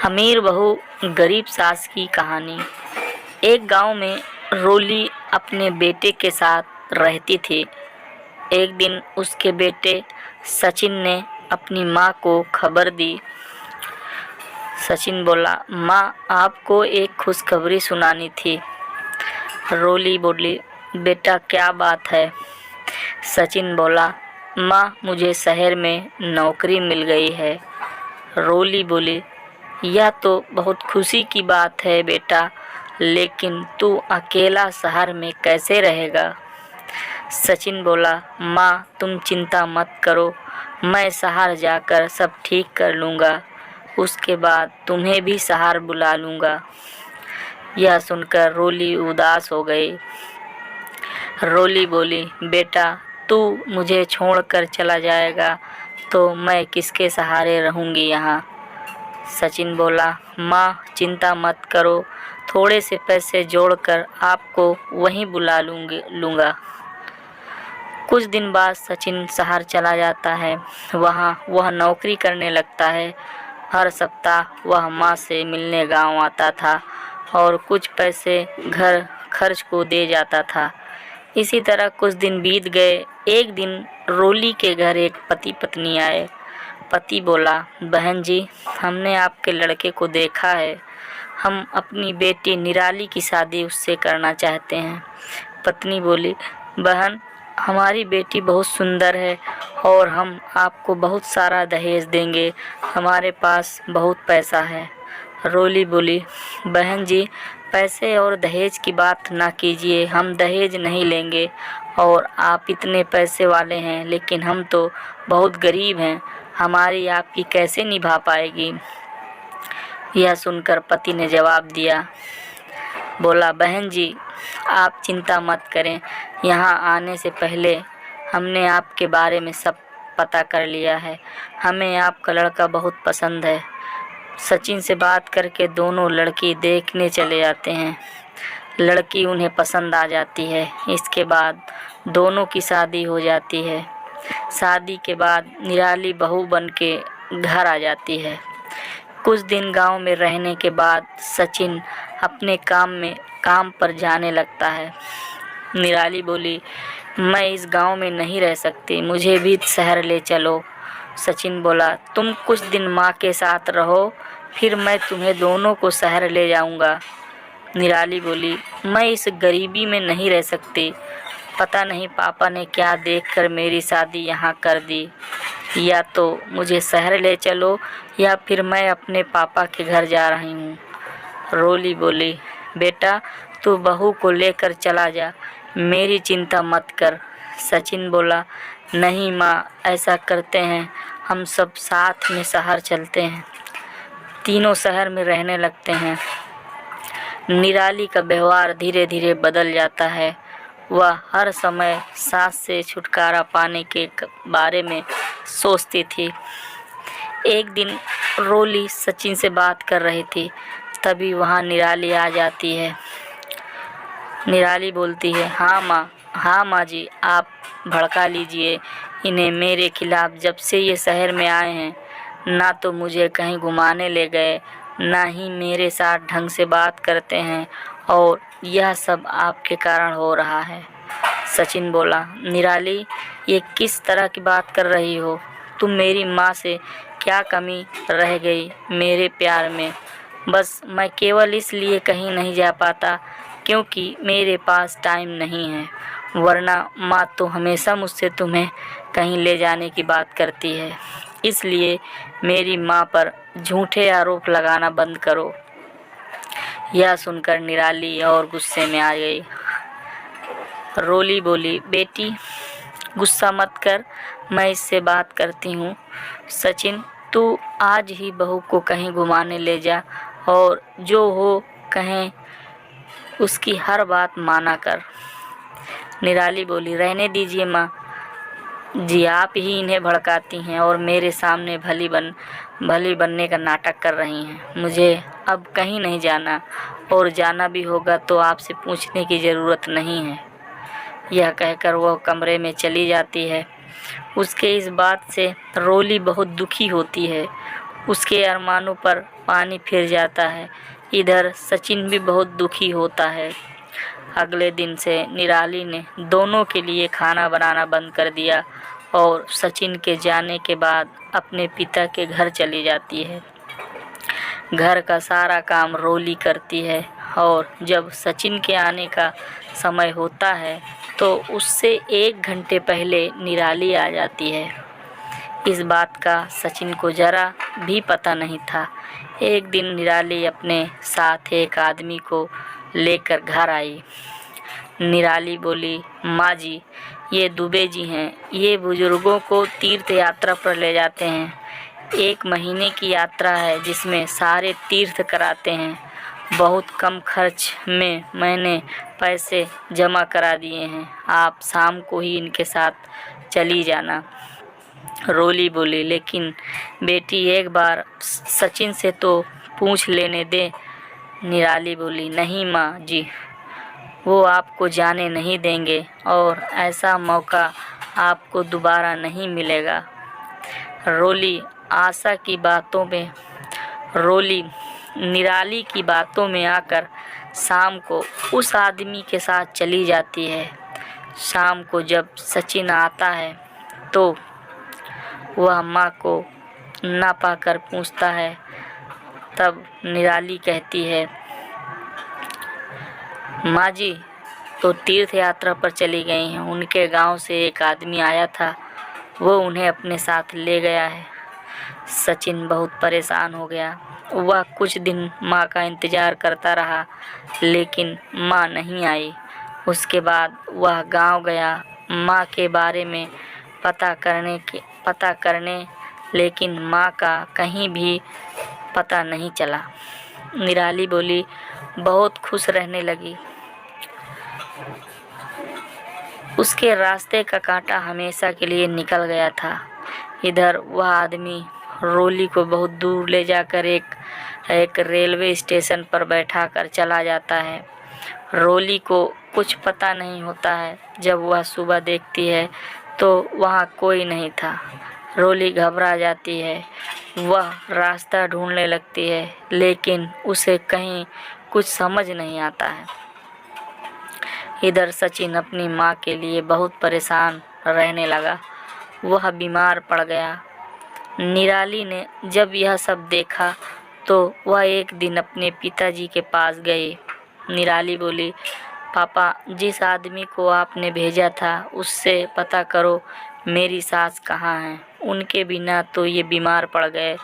अमीर बहू गरीब सास की कहानी। एक गांव में रोली अपने बेटे के साथ रहती थी। एक दिन उसके बेटे सचिन ने अपनी माँ को खबर दी। सचिन बोला, माँ, आपको एक खुशखबरी सुनानी थी। रोली बोली, बेटा क्या बात है? सचिन बोला, माँ, मुझे शहर में नौकरी मिल गई है। रोली बोली, यह तो बहुत खुशी की बात है बेटा, लेकिन तू अकेला शहर में कैसे रहेगा? सचिन बोला, माँ, तुम चिंता मत करो, मैं शहर जाकर सब ठीक कर लूँगा। उसके बाद तुम्हें भी शहर बुला लूँगा। यह सुनकर रोली उदास हो गई। रोली बोली, बेटा, तू मुझे छोड़कर चला जाएगा तो मैं किसके सहारे रहूँगी यहाँ? सचिन बोला, माँ, चिंता मत करो, थोड़े से पैसे जोड़कर आपको वहीं बुला लूँगा। कुछ दिन बाद सचिन शहर चला जाता है। वहाँ वह नौकरी करने लगता है। हर सप्ताह वह माँ से मिलने गांव आता था और कुछ पैसे घर खर्च को दे जाता था। इसी तरह कुछ दिन बीत गए। एक दिन रोली के घर एक पति पत्नी आए। पति बोला, बहन जी, हमने आपके लड़के को देखा है, हम अपनी बेटी निराली की शादी उससे करना चाहते हैं। पत्नी बोली, बहन, हमारी बेटी बहुत सुंदर है और हम आपको बहुत सारा दहेज देंगे, हमारे पास बहुत पैसा है। रोली बोली, बहन जी, पैसे और दहेज की बात ना कीजिए, हम दहेज नहीं लेंगे और आप इतने पैसे वाले हैं, लेकिन हम तो बहुत गरीब हैं, हमारी आपकी कैसे निभा पाएगी? यह सुनकर पति ने जवाब दिया, बोला, बहन जी, आप चिंता मत करें, यहाँ आने से पहले हमने आपके बारे में सब पता कर लिया है, हमें आपका लड़का बहुत पसंद है। सचिन से बात करके दोनों लड़की देखने चले जाते हैं। लड़की उन्हें पसंद आ जाती है। इसके बाद दोनों की शादी हो जाती है। शादी के बाद निराली बहू बन के घर आ जाती है। कुछ दिन गांव में रहने के बाद सचिन अपने काम पर जाने लगता है। निराली बोली, मैं इस गांव में नहीं रह सकती, मुझे भी शहर ले चलो। सचिन बोला, तुम कुछ दिन माँ के साथ रहो, फिर मैं तुम्हें दोनों को शहर ले जाऊंगा। निराली बोली, मैं इस गरीबी में नहीं रह सकती, पता नहीं पापा ने क्या देखकर मेरी शादी यहाँ कर दी। या तो मुझे शहर ले चलो या फिर मैं अपने पापा के घर जा रही हूँ। रोली बोली, बेटा, तू बहू को लेकर चला जा, मेरी चिंता मत कर। सचिन बोला, नहीं माँ, ऐसा करते हैं, हम सब साथ में शहर चलते हैं। तीनों शहर में रहने लगते हैं। निराली का व्यवहार धीरे धीरे बदल जाता है। वह हर समय सास से छुटकारा पाने के बारे में सोचती थी। एक दिन रोली सचिन से बात कर रही थी, तभी वहाँ निराली आ जाती है। निराली बोलती है, हाँ माँ जी, आप भड़का लीजिए इन्हें मेरे खिलाफ। जब से ये शहर में आए हैं, ना तो मुझे कहीं घुमाने ले गए, ना ही मेरे साथ ढंग से बात करते हैं, और यह सब आपके कारण हो रहा है। सचिन बोला, निराली, ये किस तरह की बात कर रही हो? तुम मेरी माँ से क्या कमी रह गई मेरे प्यार में? बस मैं केवल इसलिए कहीं नहीं जा पाता क्योंकि मेरे पास टाइम नहीं है, वरना माँ तो हमेशा मुझसे तुम्हें कहीं ले जाने की बात करती है। इसलिए मेरी माँ पर झूठे आरोप लगाना बंद करो। यह सुनकर निराली और गुस्से में आ गई। रोली बोली, बेटी, गुस्सा मत कर, मैं इससे बात करती हूँ। सचिन, तू आज ही बहू को कहीं घुमाने ले जा और जो हो कहें उसकी हर बात माना कर। निराली बोली, रहने दीजिए माँ जी, आप ही इन्हें भड़काती हैं और मेरे सामने भली बनने का नाटक कर रही हैं। मुझे अब कहीं नहीं जाना, और जाना भी होगा तो आपसे पूछने की ज़रूरत नहीं है। यह कहकर वह कमरे में चली जाती है। उसके इस बात से रोली बहुत दुखी होती है। उसके अरमानों पर पानी फिर जाता है। इधर सचिन भी बहुत दुखी होता है। अगले दिन से निराली ने दोनों के लिए खाना बनाना बंद कर दिया और सचिन के जाने के बाद अपने पिता के घर चली जाती है। घर का सारा काम रोली करती है और जब सचिन के आने का समय होता है तो उससे 1 घंटे पहले निराली आ जाती है। इस बात का सचिन को जरा भी पता नहीं था। एक दिन निराली अपने साथ एक आदमी को लेकर घर आई। निराली बोली, माँ जी, ये दुबे जी हैं। ये बुजुर्गों को तीर्थ यात्रा पर ले जाते हैं। 1 महीने की यात्रा है जिसमें सारे तीर्थ कराते हैं। बहुत कम खर्च में मैंने पैसे जमा करा दिए हैं। आप शाम को ही इनके साथ चली जाना। रोली बोली, लेकिन बेटी एक बार सचिन से तो पूछ लेने दे। निराली बोली, नहीं माँ जी, वो आपको जाने नहीं देंगे और ऐसा मौका आपको दोबारा नहीं मिलेगा। रोली आशा की बातों में रोली निराली की बातों में आकर शाम को उस आदमी के साथ चली जाती है। शाम को जब सचिन आता है तो वह माँ को ना पाकर पूछता है। तब निराली कहती है, माँ जी तो तीर्थ यात्रा पर चली गई हैं। उनके गांव से एक आदमी आया था, वो उन्हें अपने साथ ले गया है। सचिन बहुत परेशान हो गया। वह कुछ दिन माँ का इंतज़ार करता रहा लेकिन माँ नहीं आई। उसके बाद वह गांव गया माँ के बारे में पता करने लेकिन माँ का कहीं भी पता नहीं चला। निराली बोली, बहुत खुश रहने लगी। उसके रास्ते का कांटा हमेशा के लिए निकल गया था। इधर वह आदमी रोली को बहुत दूर ले जाकर एक रेलवे स्टेशन पर बैठा कर चला जाता है। रोली को कुछ पता नहीं होता है। जब वह सुबह देखती है तो वहाँ कोई नहीं था। रोली घबरा जाती है। वह रास्ता ढूंढने लगती है लेकिन उसे कहीं कुछ समझ नहीं आता है। इधर सचिन अपनी माँ के लिए बहुत परेशान रहने लगा। वह बीमार पड़ गया। निराली ने जब यह सब देखा तो वह एक दिन अपने पिताजी के पास गई। निराली बोली, पापा, जिस आदमी को आपने भेजा था उससे पता करो मेरी सास कहाँ है। उनके बिना तो ये बीमार पड़ गए।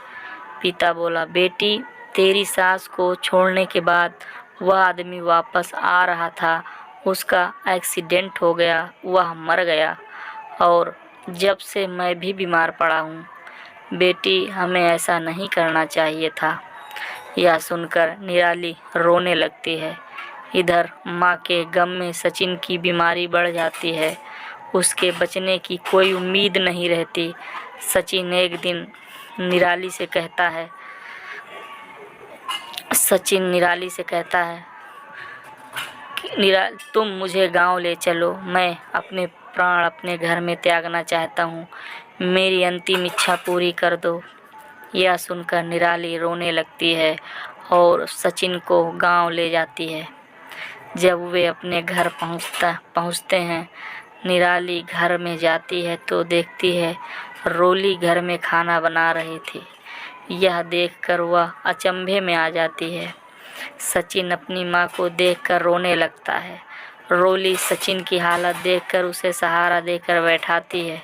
पिता बोला, बेटी, तेरी सास को छोड़ने के बाद वह आदमी वापस आ रहा था, उसका एक्सीडेंट हो गया, वह मर गया और जब से मैं भी बीमार पड़ा हूँ। बेटी, हमें ऐसा नहीं करना चाहिए था। यह सुनकर निराली रोने लगती है। इधर माँ के गम में सचिन की बीमारी बढ़ जाती है। उसके बचने की कोई उम्मीद नहीं रहती। सचिन एक दिन निराली से कहता है कि तुम मुझे गांव ले चलो। मैं अपने प्राण अपने घर में त्यागना चाहता हूँ। मेरी अंतिम इच्छा पूरी कर दो। यह सुनकर निराली रोने लगती है और सचिन को गांव ले जाती है। जब वे अपने घर पहुँचते हैं, निराली घर में जाती है तो देखती है रोली घर में खाना बना रही थी। यह देखकर वह अचंभे में आ जाती है। सचिन अपनी माँ को देखकर रोने लगता है। रोली सचिन की हालत देखकर उसे सहारा देकर बैठाती है।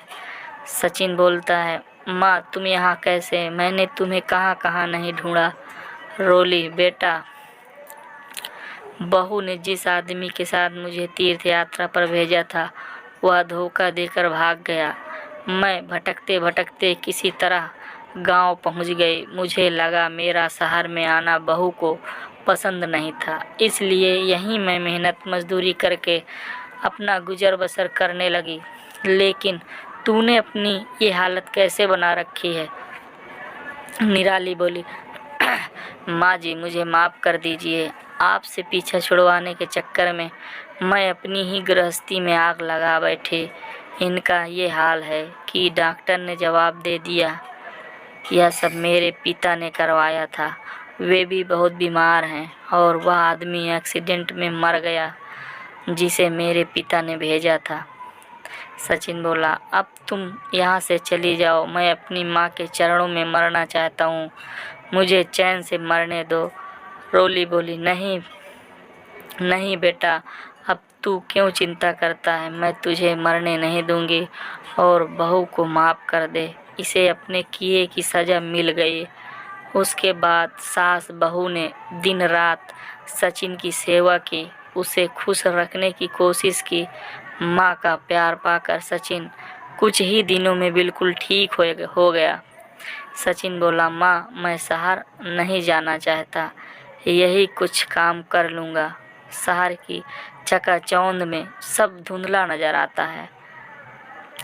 सचिन बोलता है, माँ, तुम यहाँ कैसे? मैंने तुम्हें कहाँ कहाँ नहीं ढूंढा। रोली, बेटा, बहू ने जिस आदमी के साथ मुझे तीर्थ यात्रा पर भेजा था वह धोखा देकर भाग गया। मैं भटकते भटकते किसी तरह गांव पहुंच गई। मुझे लगा मेरा शहर में आना बहू को पसंद नहीं था, इसलिए यहीं मैं मेहनत मजदूरी करके अपना गुजर बसर करने लगी। लेकिन तूने अपनी ये हालत कैसे बना रखी है? निराली बोली, माँ जी, मुझे माफ़ कर दीजिए। आपसे पीछा छुड़वाने के चक्कर में मैं अपनी ही गृहस्थी में आग लगा बैठी। इनका ये हाल है कि डॉक्टर ने जवाब दे दिया यह सब मेरे पिता ने करवाया था। वे भी बहुत बीमार हैं और वह आदमी एक्सीडेंट में मर गया जिसे मेरे पिता ने भेजा था। सचिन बोला, अब तुम यहाँ से चली जाओ, मैं अपनी माँ के चरणों में मरना चाहता हूँ, मुझे चैन से मरने दो। रोली बोली, नहीं नहीं बेटा, अब तू क्यों चिंता करता है, मैं तुझे मरने नहीं दूंगी और बहू को माफ़ कर दे, इसे अपने किए की सज़ा मिल गई। उसके बाद सास बहू ने दिन रात सचिन की सेवा की, उसे खुश रखने की कोशिश की। माँ का प्यार पाकर सचिन कुछ ही दिनों में बिल्कुल ठीक हो गया। सचिन बोला, माँ मैं शहर नहीं जाना चाहता, यही कुछ काम कर लूँगा। शहर की चकाचौंध में सब धुंधला नज़र आता है।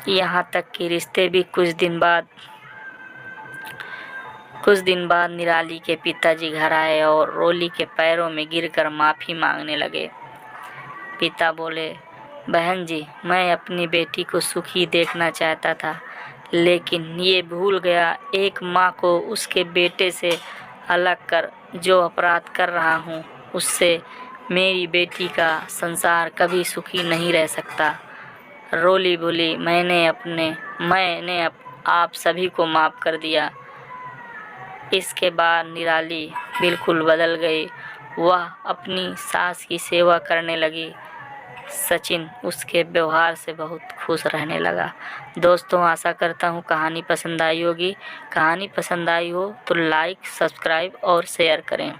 यहाँ तक कि रिश्ते भी कुछ दिन बाद निराली के पिताजी घर आए और रोली के पैरों में गिरकर माफ़ी मांगने लगे। पिता बोले, बहन जी, मैं अपनी बेटी को सुखी देखना चाहता था, लेकिन ये भूल गया एक माँ को उसके बेटे से अलग कर जो अपराध कर रहा हूँ, उससे मेरी बेटी का संसार कभी सुखी नहीं रह सकता। रोली बोली, मैंने आप सभी को माफ़ कर दिया। इसके बाद निराली बिल्कुल बदल गई। वह अपनी सास की सेवा करने लगी। सचिन उसके व्यवहार से बहुत खुश रहने लगा। दोस्तों, आशा करता हूँ कहानी पसंद आई होगी। कहानी पसंद आई हो तो लाइक, सब्सक्राइब और शेयर करें।